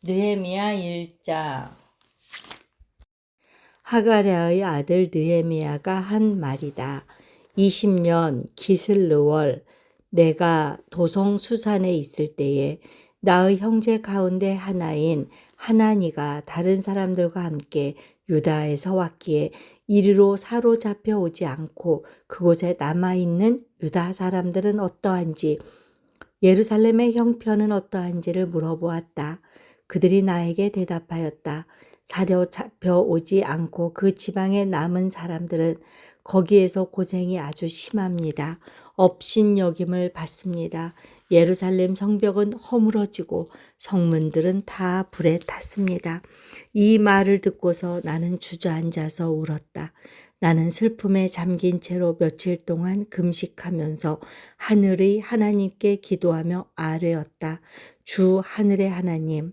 느헤미야 1장. 하가랴의 아들 느헤미야가 한 말이다. 20년 기슬르월 내가 도성 수산에 있을 때에 나의 형제 가운데 하나인 하나니가 다른 사람들과 함께 유다에서 왔기에 이리로 사로잡혀 오지 않고 그곳에 남아있는 유다 사람들은 어떠한지 예루살렘의 형편은 어떠한지를 물어보았다. 그들이 나에게 대답하였다. 사로잡혀 오지 않고 그 지방에 남은 사람들은 거기에서 고생이 아주 심합니다. 업신여김을 받습니다. 예루살렘 성벽은 허물어지고 성문들은 다 불에 탔습니다. 이 말을 듣고서 나는 주저앉아서 울었다. 나는 슬픔에 잠긴 채로 며칠 동안 금식하면서 하늘의 하나님께 기도하며 아뢰었다. 주 하늘의 하나님,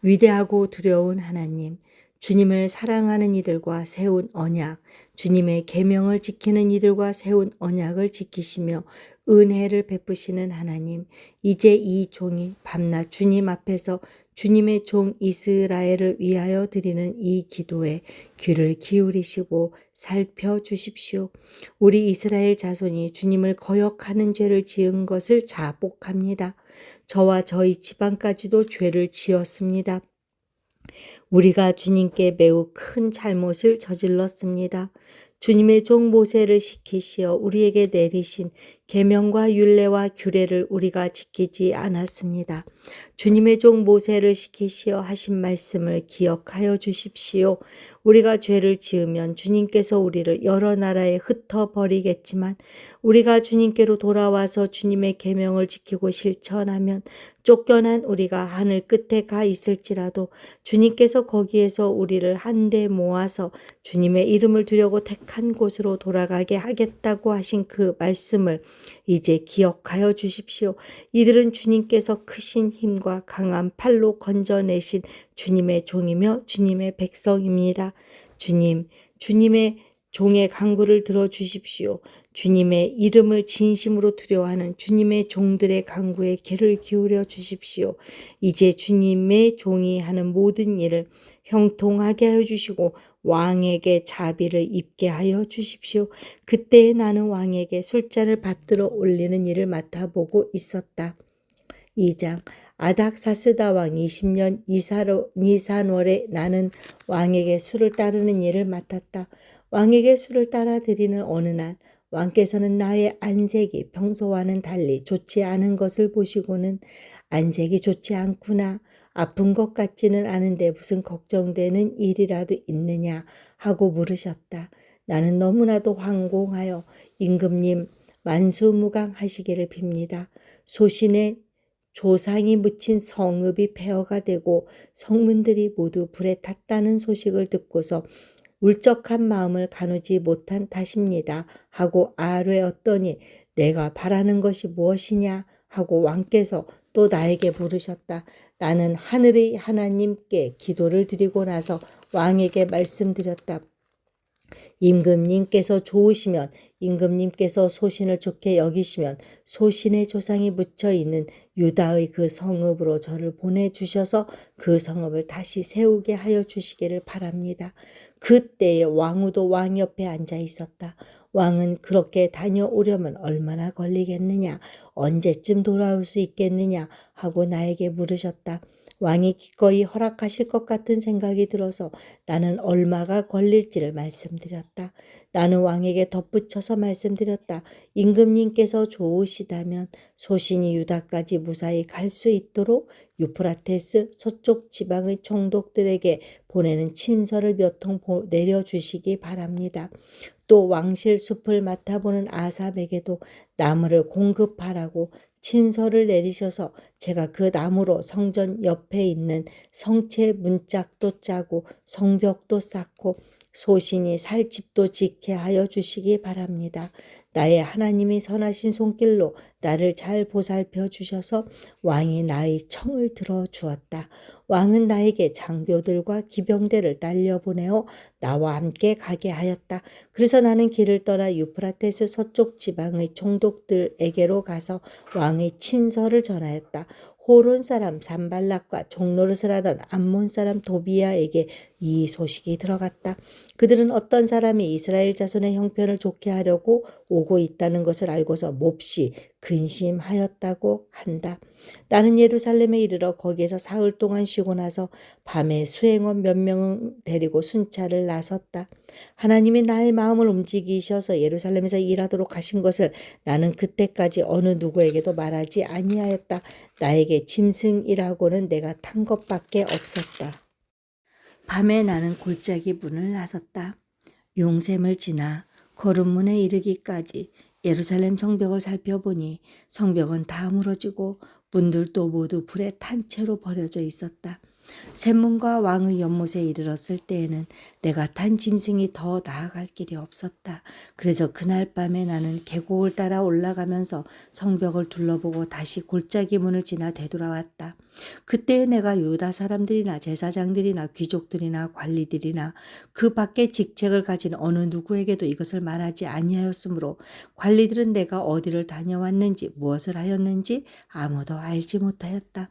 위대하고 두려운 하나님, 주님을 사랑하는 이들과 세운 언약, 주님의 계명을 지키는 이들과 세운 언약을 지키시며 은혜를 베푸시는 하나님, 이제 이 종이 밤낮 주님 앞에서 주님의 종 이스라엘을 위하여 드리는 이 기도에 귀를 기울이시고 살펴주십시오. 우리 이스라엘 자손이 주님을 거역하는 죄를 지은 것을 자복합니다. 저와 저희 집안까지도 죄를 지었습니다. 우리가 주님께 매우 큰 잘못을 저질렀습니다. 주님의 종 모세를 시키시어 우리에게 내리신 계명과 율례와 규례를 우리가 지키지 않았습니다. 주님의 종 모세를 시키시어 하신 말씀을 기억하여 주십시오. 우리가 죄를 지으면 주님께서 우리를 여러 나라에 흩어버리겠지만 우리가 주님께로 돌아와서 주님의 계명을 지키고 실천하면 쫓겨난 우리가 하늘 끝에 가 있을지라도 주님께서 거기에서 우리를 한데 모아서 주님의 이름을 두려고 택한 곳으로 돌아가게 하겠다고 하신 그 말씀을 이제 기억하여 주십시오. 이들은 주님께서 크신 힘과 강한 팔로 건져내신 주님의 종이며 주님의 백성입니다. 주님의 종의 간구를 들어주십시오. 주님의 이름을 진심으로 두려워하는 주님의 종들의 간구에 귀를 기울여 주십시오. 이제 주님의 종이 하는 모든 일을 형통하게 하여 주시고 왕에게 자비를 입게 하여 주십시오. 그때에 나는 왕에게 술잔을 받들어 올리는 일을 맡아보고 있었다. 2장 아닥사스다 왕 20년 니산월에 나는 왕에게 술을 따르는 일을 맡았다. 왕에게 술을 따라 드리는 어느 날 왕께서는 나의 안색이 평소와는 달리 좋지 않은 것을 보시고는 안색이 좋지 않구나. 아픈 것 같지는 않은데 무슨 걱정되는 일이라도 있느냐 하고 물으셨다. 나는 너무나도 황공하여 임금님 만수무강하시기를 빕니다. 소신의 조상이 묻힌 성읍이 폐허가 되고 성문들이 모두 불에 탔다는 소식을 듣고서 울적한 마음을 가누지 못한 탓입니다. 하고 아뢰었더니 내가 바라는 것이 무엇이냐 하고 왕께서 또 나에게 물으셨다. 나는 하늘의 하나님께 기도를 드리고 나서 왕에게 말씀드렸다. 임금님께서 좋으시면 임금님께서 소신을 좋게 여기시면 소신의 조상이 묻혀 있는 유다의 그 성읍으로 저를 보내주셔서 그 성읍을 다시 세우게 하여 주시기를 바랍니다. 그때에 왕후도 왕 옆에 앉아 있었다. 왕은 그렇게 다녀오려면 얼마나 걸리겠느냐, 언제쯤 돌아올 수 있겠느냐 하고 나에게 물으셨다. 왕이 기꺼이 허락하실 것 같은 생각이 들어서 나는 얼마가 걸릴지를 말씀드렸다. 나는 왕에게 덧붙여서 말씀드렸다. 임금님께서 좋으시다면 소신이 유다까지 무사히 갈 수 있도록 유프라테스 서쪽 지방의 총독들에게 보내는 친서를 몇 통 내려주시기 바랍니다. 또 왕실 숲을 맡아보는 아삽에게도 나무를 공급하라고 친서를 내리셔서 제가 그 나무로 성전 옆에 있는 성체 문짝도 짜고 성벽도 쌓고 소신이 살 집도 짓게 하여 주시기 바랍니다. 나의 하나님이 선하신 손길로 나를 잘 보살펴 주셔서 왕이 나의 청을 들어 주었다. 왕은 나에게 장교들과 기병대를 딸려보내어 나와 함께 가게 하였다. 그래서 나는 길을 떠나 유프라테스 서쪽 지방의 총독들에게로 가서 왕의 친서를 전하였다. 호론 사람 산발락과 종노릇을 하던 암몬 사람 도비야에게 이 소식이 들어갔다. 그들은 어떤 사람이 이스라엘 자손의 형편을 좋게 하려고 오고 있다는 것을 알고서 몹시 근심하였다고 한다. 나는 예루살렘에 이르러 거기에서 사흘 동안 쉬고 나서 밤에 수행원 몇 명을 데리고 순찰을 나섰다. 하나님이 나의 마음을 움직이셔서 예루살렘에서 일하도록 하신 것을 나는 그때까지 어느 누구에게도 말하지 아니하였다. 나에게 짐승이라고는 내가 탄 것밖에 없었다. 밤에 나는 골짜기 문을 나섰다. 용샘을 지나 거름문에 이르기까지 예루살렘 성벽을 살펴보니 성벽은 다 무너지고 문들도 모두 불에 탄 채로 버려져 있었다. 샘문과 왕의 연못에 이르렀을 때에는 내가 탄 짐승이 더 나아갈 길이 없었다. 그래서 그날 밤에 나는 계곡을 따라 올라가면서 성벽을 둘러보고 다시 골짜기 문을 지나 되돌아왔다. 그때에 내가 유다 사람들이나 제사장들이나 귀족들이나 관리들이나 그 밖에 직책을 가진 어느 누구에게도 이것을 말하지 아니하였으므로 관리들은 내가 어디를 다녀왔는지 무엇을 하였는지 아무도 알지 못하였다.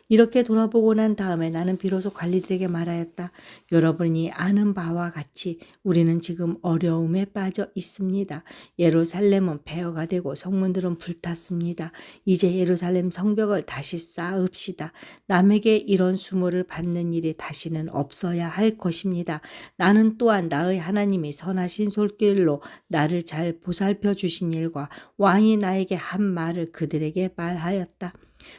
이렇게 돌아보고 난 다음에 나는 비로소 관리들에게 말하였다. 여러분이 아는 바와 같이 우리는 지금 어려움에 빠져 있습니다. 예루살렘은 폐허가 되고 성문들은 불탔습니다. 이제 예루살렘 성벽을 다시 쌓읍시다. 남에게 이런 수모를 받는 일이 다시는 없어야 할 것입니다. 나는 또한 나의 하나님이 선하신 손길로 나를 잘 보살펴 주신 일과 왕이 나에게 한 말을 그들에게 말하였다.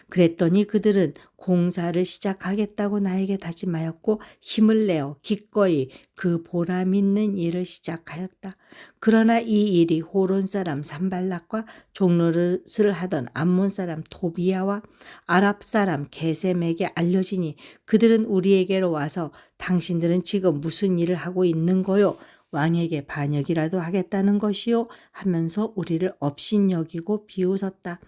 그랬더니 그들은 공사를 시작하겠다고 나에게 다짐하였고 힘을 내어 기꺼이 그 보람 있는 일을 시작하였다. 그러나 이 일이 호론 사람 산발락과 종노릇을 하던 암몬 사람 토비야와 아랍 사람 게셈에게 알려지니 그들은 우리에게로 와서 당신들은 지금 무슨 일을 하고 있는 거요? 왕에게 반역이라도 하겠다는 것이요? 하면서 우리를 업신여기고 비웃었다.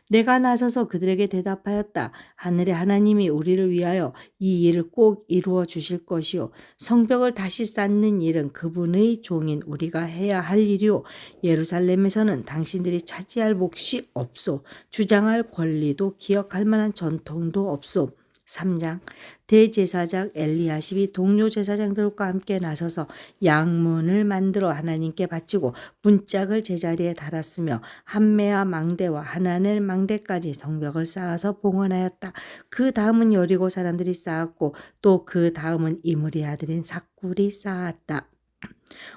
내가 나서서 그들에게 대답하였다. 하늘의 하나님이 우리를 위하여 이 일을 꼭 이루어 주실 것이요. 성벽을 다시 쌓는 일은 그분의 종인 우리가 해야 할 일이요. 예루살렘에서는 당신들이 차지할 몫이 없소. 주장할 권리도 기억할 만한 전통도 없소. 3장 대제사장 엘리야십이 동료 제사장들과 함께 나서서 양문을 만들어 하나님께 바치고 문짝을 제자리에 달았으며 한메아 망대와 하나넬 망대까지 성벽을 쌓아서 봉헌하였다. 그 다음은 여리고 사람들이 쌓았고 또 그 다음은 이므리 아들인 삭굴이 쌓았다.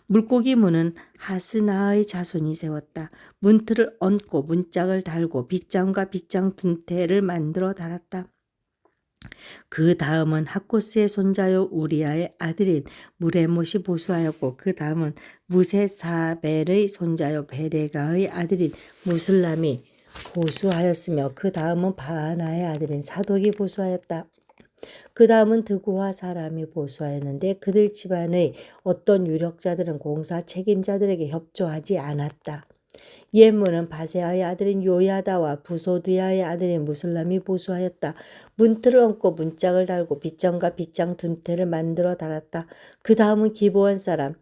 물고기 문은 하스나의 자손이 세웠다. 문틀을 얹고 문짝을 달고 빗장과 빗장 둔태를 만들어 달았다. 그 다음은 학코스의 손자요 우리아의 아들인 무레못이 보수하였고 그 다음은 무세사벨의 손자요 베레가의 아들인 무슬람이 보수하였으며 그 다음은 바하나의 아들인 사독이 보수하였다. 그 다음은 드고와 사람이 보수하였는데 그들 집안의 어떤 유력자들은 공사 책임자들에게 협조하지 않았다. 예문은 바세아의 아들인 요야다와 부소드야의 아들인 무슬람이 보수하였다. 문틀을 얹고 문짝을 달고 빗장과 빗장 둔태를 만들어 달았다. 그 다음은 기브온 사람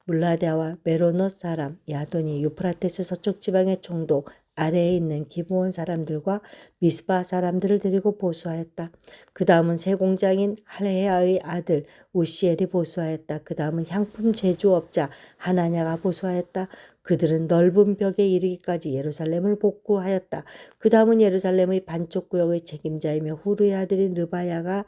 물라데와 메로노 사람 야돈이 유프라테스 서쪽 지방의 총독 아래에 있는 기브온 사람들과 미스바 사람들을 데리고 보수하였다. 그 다음은 세공장인 할헤아의 아들 우시엘이 보수하였다. 그 다음은 향품 제조업자 하나냐가 보수하였다. 그들은 넓은 벽에 이르기까지 예루살렘을 복구하였다. 그 다음은 예루살렘의 반쪽 구역의 책임자이며 후르의 아들인 르바야가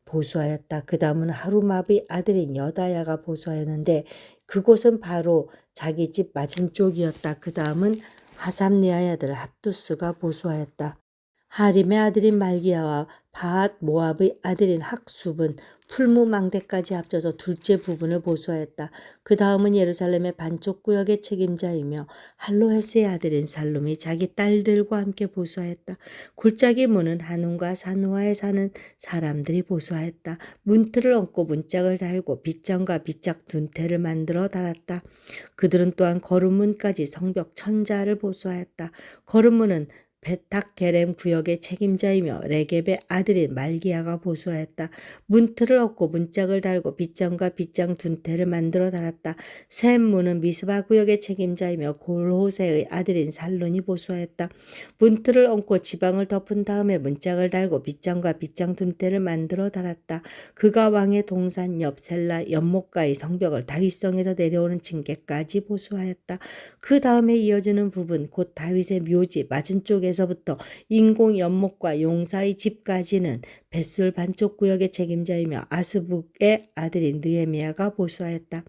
보수하였다. 그 다음은 하루마의 아들인 여다야가 보수하였는데 그곳은 바로 자기 집 맞은쪽이었다. 그 다음은 하삼니아의 아들 핫두스가 보수하였다. 하림의 아들인 말기야와 바앗 모압의 아들인 학숲은 풀무망대까지 합쳐서 둘째 부분을 보수하였다. 그 다음은 예루살렘의 반쪽 구역의 책임자이며 할로헤스의 아들인 살룸이 자기 딸들과 함께 보수하였다. 골짜기 문은 한운과 산우아에 사는 사람들이 보수하였다. 문틀을 얹고 문짝을 달고 빗장과 빗짝 둔태를 만들어 달았다. 그들은 또한 거름문까지 성벽 천자를 보수하였다. 거름문은 베탁게렘 구역의 책임자이며 레겝의 아들인 말기야가 보수하였다. 문틀을 얻고 문짝을 달고 빗장과 빗장 둔태를 만들어 달았다. 샘 문은 미스바 구역의 책임자이며 골호세의 아들인 살론이 보수하였다. 문틀을 얹고 지방을 덮은 다음에 문짝을 달고 빗장과 빗장 둔태를 만들어 달았다. 그가 왕의 동산 옆 셀라 연못가의 성벽을 다윗성에서 내려오는 징계까지 보수하였다. 그 다음에 이어지는 부분 곧 다윗의 묘지 맞은 쪽에서부터 인공 연못과 용사의 집까지는 벳술 반쪽 구역의 책임자이며 아스북의 아들인 느헤미야가 보수하였다.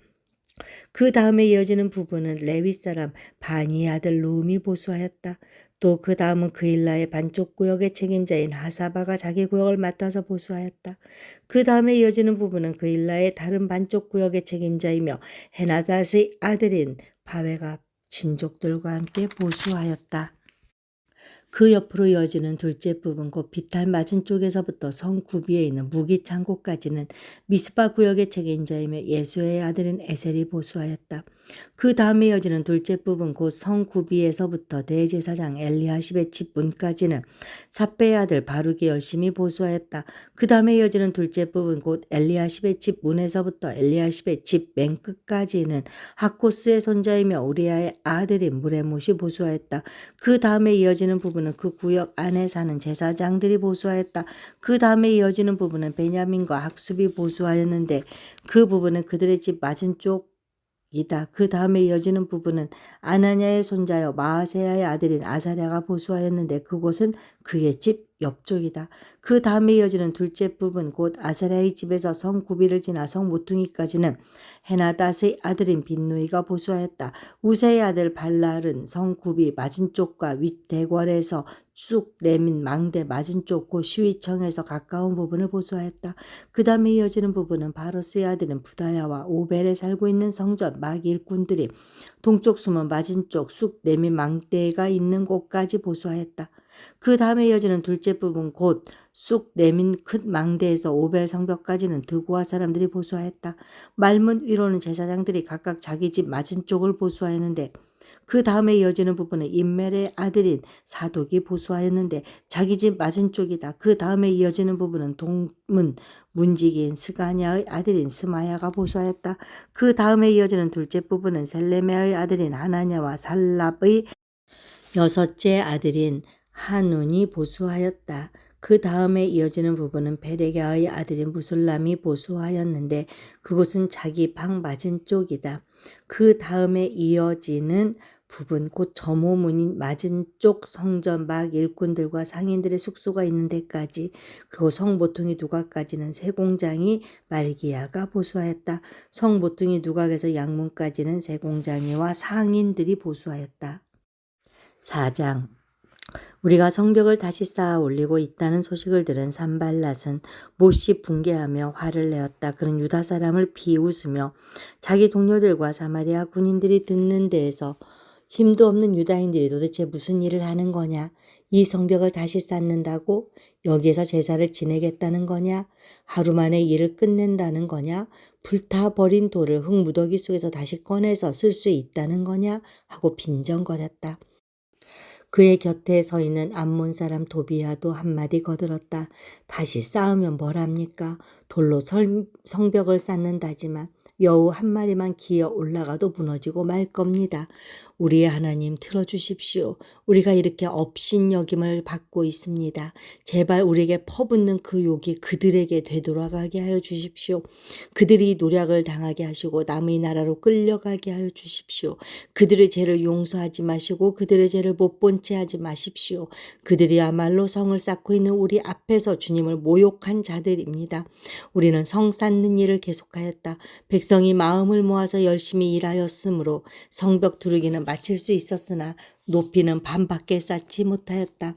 그 다음에 이어지는 부분은 레위 사람 바니의 아들 루음이 보수하였다. 또 그 다음은 그일라의 반쪽 구역의 책임자인 하사바가 자기 구역을 맡아서 보수하였다. 그 다음에 이어지는 부분은 그일라의 다른 반쪽 구역의 책임자이며 헤나닷의 아들인 바웨가 친족들과 함께 보수하였다. 그 옆으로 이어지는 둘째 부분 곧 비탈 맞은 쪽에서부터 성 구비에 있는 무기 창고까지는 미스바 구역의 책임자이며 예수의 아들인 에셀이 보수하였다. 그 다음에 이어지는 둘째 부분 곧 성 구비에서부터 대제사장 엘리야십의 집 문까지는 삿배의 아들 바룩이 열심히 보수하였다. 그 다음에 이어지는 둘째 부분 곧 엘리야십의 집 문에서부터 엘리야십의 집 맨 끝까지는 하코스의 손자이며 우리아의 아들인 무레못이 보수하였다. 그 다음에 이어지는 부분은 그 구역 안에 사는 제사장들이 보수하였다. 그 다음에 이어지는 부분은 베냐민과 학습이 보수하였는데 그 부분은 그들의 집 맞은 쪽이다. 그 다음에 이어지는 부분은 아나냐의 손자여 마아세야의 아들인 아사랴가 보수하였는데 그곳은 그의 집 옆쪽이다. 그 다음에 이어지는 둘째 부분 곧 아사랴의 집에서 성 구비를 지나 성 모퉁이까지는 헤나닷의 아들인 빈누이가 보수하였다. 우세의 아들 발랄은 성 구비 맞은 쪽과 윗대궐에서 쑥 내민 망대 맞은 쪽 곧 시위청에서 가까운 부분을 보수하였다. 그 다음에 이어지는 부분은 바로스의 아들인 부다야와 오벨에 살고 있는 성전 막 일꾼들이 동쪽 수문 맞은 쪽 쑥 내민 망대가 있는 곳까지 보수하였다. 그 다음에 이어지는 둘째 부분 곧 쑥 내민 큰 망대에서 오벨 성벽까지는 드고아 사람들이 보수하였다. 말문 위로는 제사장들이 각각 자기 집 맞은 쪽을 보수하였는데 그 다음에 이어지는 부분은 임멜의 아들인 사독이 보수하였는데 자기 집 맞은 쪽이다. 그 다음에 이어지는 부분은 동문 문지기인 스가냐의 아들인 스마야가 보수하였다. 그 다음에 이어지는 둘째 부분은 셀레메의 아들인 하나냐와 살랍의 여섯째 아들인 한운이 보수하였다. 그 다음에 이어지는 부분은 베레갸의 아들인 무술람이 보수하였는데 그곳은 자기 방 맞은 쪽이다. 그 다음에 이어지는 부분 곧 점호문인 맞은 쪽 성전 막 일꾼들과 상인들의 숙소가 있는 데까지 그리고 성 모퉁이 누각까지는 세공장이 말기야가 보수하였다. 성 모퉁이 누각에서 양문까지는 세공장이와 상인들이 보수하였다. 4장 우리가 성벽을 다시 쌓아 올리고 있다는 소식을 들은 산발랏은 몹시 붕괴하며 화를 내었다. 그는 유다 사람을 비웃으며 자기 동료들과 사마리아 군인들이 듣는 데에서 힘도 없는 유다인들이 도대체 무슨 일을 하는 거냐? 이 성벽을 다시 쌓는다고? 여기에서 제사를 지내겠다는 거냐? 하루 만에 일을 끝낸다는 거냐? 불타버린 돌을 흙무더기 속에서 다시 꺼내서 쓸 수 있다는 거냐? 하고 빈정거렸다. 그의 곁에 서 있는 암몬 사람 도비야도 한마디 거들었다. 다시 쌓으면 뭘 합니까? 돌로 성벽을 쌓는다지만 여우 한 마리만 기어 올라가도 무너지고 말 겁니다. 우리의 하나님 들어주십시오. 우리가 이렇게 업신여김을 받고 있습니다. 제발 우리에게 퍼붓는 그 욕이 그들에게 되돌아가게 하여 주십시오. 그들이 노략을 당하게 하시고 남의 나라로 끌려가게 하여 주십시오. 그들의 죄를 용서하지 마시고 그들의 죄를 못 본 채 하지 마십시오. 그들이야말로 성을 쌓고 있는 우리 앞에서 주님을 모욕한 자들입니다. 우리는 성 쌓는 일을 계속하였다. 백성이 마음을 모아서 열심히 일하였으므로 성벽 두르기는 마칠 수 있었으나 높이는 반밖에 쌓지 못하였다.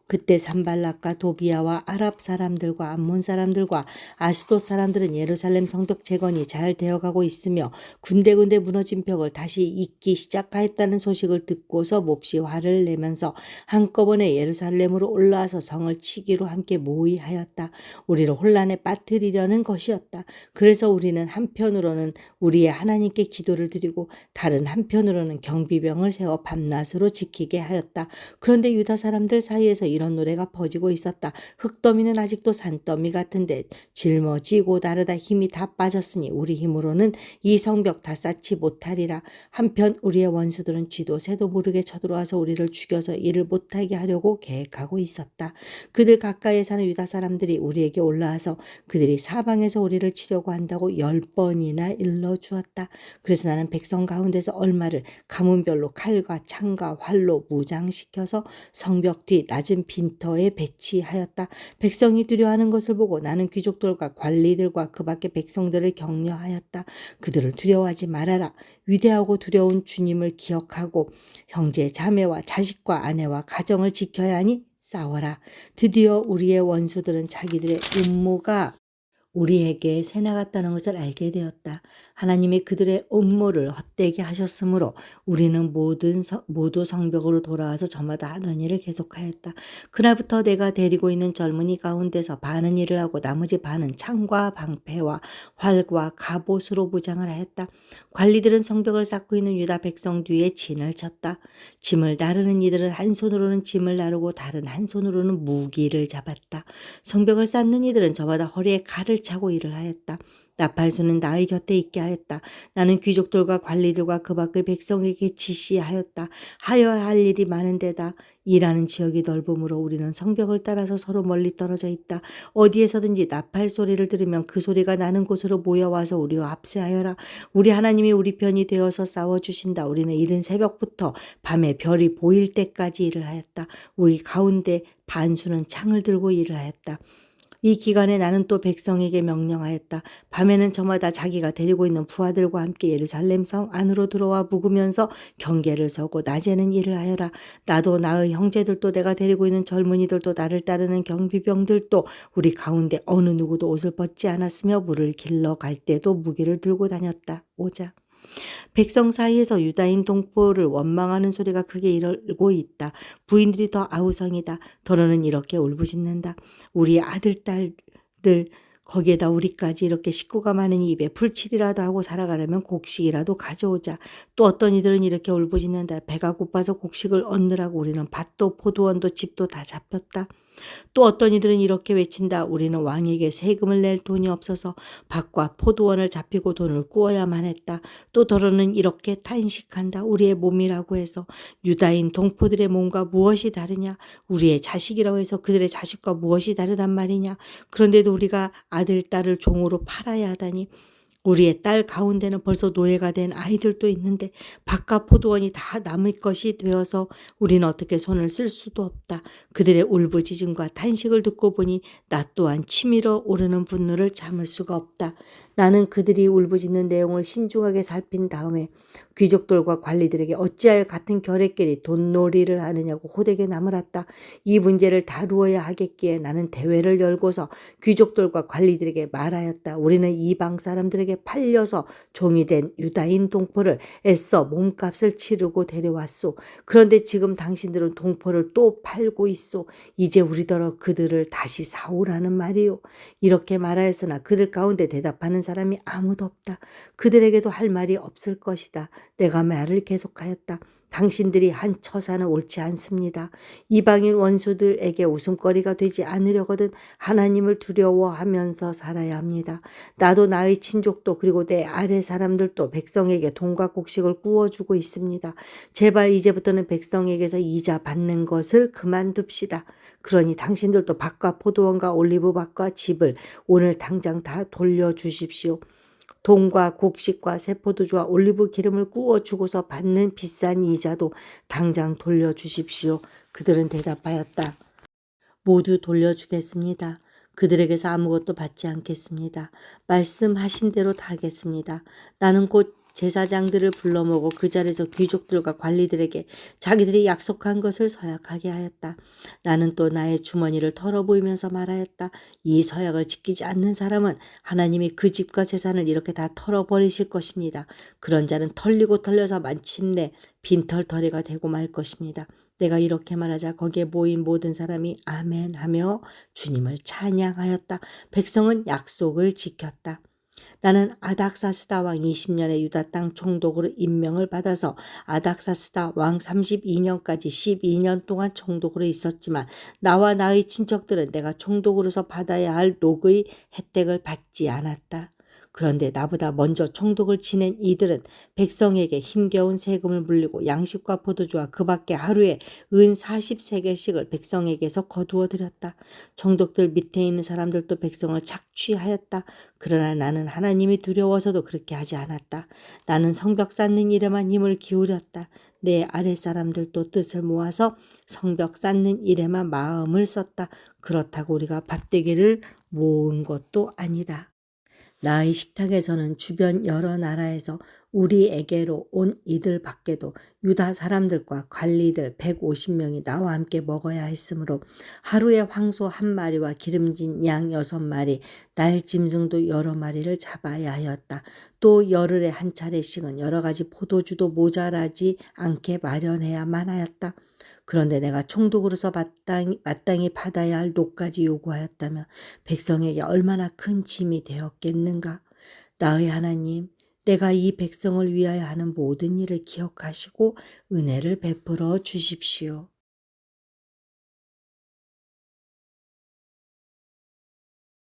그때 산발락과 도비아와 아랍 사람들과 암몬 사람들과 아스돗 사람들은 예루살렘 성벽 재건이 잘 되어가고 있으며 군데군데 무너진 벽을 다시 잇기 시작하였다는 소식을 듣고서 몹시 화를 내면서 한꺼번에 예루살렘으로 올라와서 성을 치기로 함께 모의하였다. 우리를 혼란에 빠뜨리려는 것이었다. 그래서 우리는 한편으로는 우리의 하나님께 기도를 드리고 다른 한편으로는 경비병을 세워 밤낮으로 지키게 하였다. 그런데 유다 사람들 사이에서 이런 노래가 퍼지고 있었다. 흙더미는 아직도 산더미 같은데 짊어지고 나르다 힘이 다 빠졌으니 우리 힘으로는 이 성벽 다 쌓지 못하리라. 한편 우리의 원수들은 쥐도 새도 모르게 쳐들어와서 우리를 죽여서 일을 못하게 하려고 계획하고 있었다. 그들 가까이에 사는 유다 사람들이 우리에게 올라와서 그들이 사방에서 우리를 치려고 한다고 10번이나 일러주었다. 그래서 나는 백성 가운데서 얼마를 가문별로 칼과 창과 활로 무장시켜서 성벽 뒤 낮은 빈터에 배치하였다. 백성이 두려워하는 것을 보고 나는 귀족들과 관리들과 그 밖의 백성들을 격려하였다. 그들을 두려워하지 말아라. 위대하고 두려운 주님을 기억하고 형제 자매와 자식과 아내와 가정을 지켜야 하니 싸워라. 드디어 우리의 원수들은 자기들의 음모가 우리에게 새나갔다는 것을 알게 되었다. 하나님이 그들의 음모를 헛되게 하셨으므로 우리는 모두 성벽으로 돌아와서 저마다 하던 일을 계속하였다. 그날부터 내가 데리고 있는 젊은이 가운데서 반은 일을 하고 나머지 반은 창과 방패와 활과 갑옷으로 무장을 하였다. 관리들은 성벽을 쌓고 있는 유다 백성 뒤에 진을 쳤다. 짐을 나르는 이들은 한 손으로는 짐을 나르고 다른 한 손으로는 무기를 잡았다. 성벽을 쌓는 이들은 저마다 허리에 칼을 차고 일을 하였다. 나팔수는 나의 곁에 있게 하였다. 나는 귀족들과 관리들과 그 밖의 백성에게 지시하였다. 하여야 할 일이 많은데다 일하는 지역이 넓으므로 우리는 성벽을 따라서 서로 멀리 떨어져 있다. 어디에서든지 나팔 소리를 들으면 그 소리가 나는 곳으로 모여와서 우리와 합세하여라. 우리 하나님이 우리 편이 되어서 싸워주신다. 우리는 이른 새벽부터 밤에 별이 보일 때까지 일을 하였다. 우리 가운데 반수는 창을 들고 일을 하였다. 이 기간에 나는 또 백성에게 명령하였다. 밤에는 저마다 자기가 데리고 있는 부하들과 함께 예루살렘 성 안으로 들어와 묵으면서 경계를 서고 낮에는 일을 하여라. 나도 나의 형제들도 내가 데리고 있는 젊은이들도 나를 따르는 경비병들도 우리 가운데 어느 누구도 옷을 벗지 않았으며 물을 길러 갈 때도 무기를 들고 다녔다. 5장. 백성 사이에서 유다인 동포를 원망하는 소리가 크게 일고 있다. 부인들이 더 아우성이다. 더러는 이렇게 울부짖는다. 우리의 아들, 딸들 거기에다 우리까지 이렇게 식구가 많으니 입에 풀칠이라도 하고 살아가려면 곡식이라도 가져오자. 또 어떤 이들은 이렇게 울부짖는다. 배가 고파서 곡식을 얻느라고 우리는 밭도 포도원도 집도 다 잡혔다. 또 어떤 이들은 이렇게 외친다. 우리는 왕에게 세금을 낼 돈이 없어서 밭과 포도원을 잡히고 돈을 꾸어야만 했다. 또 더러는 이렇게 탄식한다. 우리의 몸이라고 해서 유다인 동포들의 몸과 무엇이 다르냐? 우리의 자식이라고 해서 그들의 자식과 무엇이 다르단 말이냐? 그런데도 우리가 아들, 딸을 종으로 팔아야 하다니. 우리의 딸 가운데는 벌써 노예가 된 아이들도 있는데 밭과 포도원이 다 남의 것이 되어서 우리는 어떻게 손을 쓸 수도 없다. 그들의 울부짖음과 탄식을 듣고 보니 나 또한 치밀어 오르는 분노를 참을 수가 없다. 나는 그들이 울부짖는 내용을 신중하게 살핀 다음에 귀족들과 관리들에게 어찌하여 같은 결의끼리 돈놀이를 하느냐고 호되게 나무랐다. 이 문제를 다루어야 하겠기에 나는 대회를 열고서 귀족들과 관리들에게 말하였다. 우리는 이방 사람들에게 팔려서 종이 된 유다인 동포를 애써 몸값을 치르고 데려왔소. 그런데 지금 당신들은 동포를 또 팔고 있소. 이제 우리더러 그들을 다시 사오라는 말이요. 이렇게 말하였으나 그들 가운데 대답하는 사람이 아무도 없다. 그들에게도 할 말이 없을 것이다. 내가 말을 계속하였다. 당신들이 한 처사는 옳지 않습니다. 이방인 원수들에게 웃음거리가 되지 않으려거든 하나님을 두려워하면서 살아야 합니다. 나도 나의 친족도 그리고 내 아래 사람들도 백성에게 돈과 곡식을 구워주고 있습니다. 제발 이제부터는 백성에게서 이자 받는 것을 그만둡시다. 그러니 당신들도 밭과 포도원과 올리브밭과 집을 오늘 당장 다 돌려주십시오. 돈과 곡식과 새포도주와 올리브 기름을 구워주고서 받는 비싼 이자도 당장 돌려주십시오. 그들은 대답하였다. 모두 돌려주겠습니다. 그들에게서 아무것도 받지 않겠습니다. 말씀하신 대로 다 하겠습니다. 나는 곧 제사장들을 불러 모으고 그 자리에서 귀족들과 관리들에게 자기들이 약속한 것을 서약하게 하였다. 나는 또 나의 주머니를 털어보이면서 말하였다. 이 서약을 지키지 않는 사람은 하나님이 그 집과 재산을 이렇게 다 털어버리실 것입니다. 그런 자는 털리고 털려서 마침내 빈털터리가 되고 말 것입니다. 내가 이렇게 말하자 거기에 모인 모든 사람이 아멘 하며 주님을 찬양하였다. 백성은 약속을 지켰다. 나는 아닥사스다 왕 20년에 유다 땅 총독으로 임명을 받아서 아닥사스다 왕 32년까지 12년 동안 총독으로 있었지만 나와 나의 친척들은 내가 총독으로서 받아야 할 녹의 혜택을 받지 않았다. 그런데 나보다 먼저 총독을 지낸 이들은 백성에게 힘겨운 세금을 물리고 양식과 포도주와 그 밖에 하루에 은 40세겔씩을 백성에게서 거두어 들였다. 총독들 밑에 있는 사람들도 백성을 착취하였다. 그러나 나는 하나님이 두려워서도 그렇게 하지 않았다. 나는 성벽 쌓는 일에만 힘을 기울였다. 내 아랫사람들도 뜻을 모아서 성벽 쌓는 일에만 마음을 썼다. 그렇다고 우리가 밭되기를 모은 것도 아니다. 나의 식탁에서는 주변 여러 나라에서 우리에게로 온 이들 밖에도 유다 사람들과 관리들 150명이 나와 함께 먹어야 했으므로 하루에 황소 1마리와 기름진 양 6마리, 날 짐승도 여러 마리를 잡아야 하였다. 또 열흘에 한 차례씩은 여러 가지 포도주도 모자라지 않게 마련해야만 하였다. 그런데 내가 총독으로서 마땅히 받아야 할 녹까지 요구하였다면 백성에게 얼마나 큰 짐이 되었겠는가. 나의 하나님, 내가 이 백성을 위하여 하는 모든 일을 기억하시고 은혜를 베풀어 주십시오.